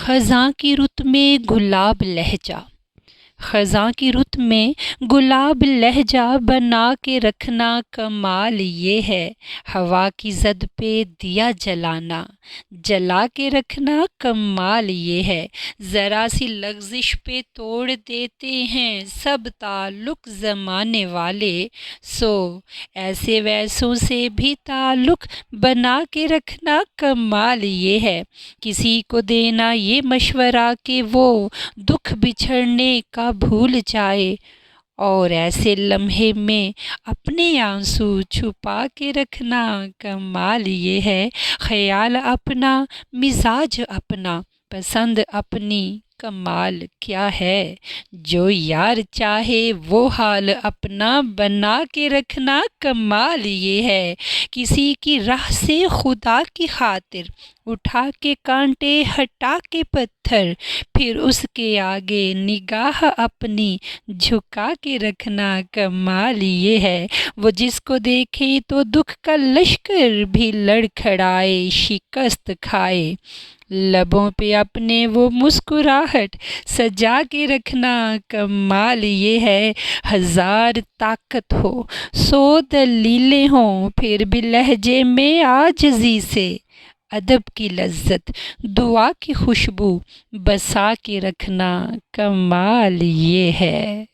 خزاں کی رت میں گلاب لہجہ، خزاں کی رت میں گلاب لہجہ بنا کے رکھنا کمال یہ ہے، ہوا کی زد پہ دیا جلانا، جلا کے رکھنا کمال یہ ہے، ذرا سی لغزش پہ توڑ دیتے ہیں سب تعلق زمانے والے، سو ایسے ویسوں سے بھی تعلق بنا کے رکھنا کمال یہ ہے، کسی کو دینا یہ مشورہ کہ وہ دکھ بچھڑنے کا بھول جائے، اور ایسے لمحے میں اپنے آنسو چھپا کے رکھنا کمال یہ ہے، خیال اپنا، مزاج اپنا، پسند اپنی، کمال کیا ہے، جو یار چاہے وہ حال اپنا بنا کے رکھنا کمال یہ ہے، کسی کی راہ سے خدا کی خاطر اٹھا کے کانٹے ہٹا کے پتھر، پھر اس کے آگے نگاہ اپنی جھکا کے رکھنا کمال یہ ہے، وہ جس کو دیکھے تو دکھ کا لشکر بھی لڑکھڑائے شکست کھائے، لبوں پہ اپنے وہ مسکراہٹ سجا کے رکھنا کمال یہ ہے، ہزار طاقت ہو، 100 دلیلیں ہوں، پھر بھی لہجے میں عاجزی سے ادب کی لذت، دعا کی خوشبو بسا کے رکھنا کمال یہ ہے۔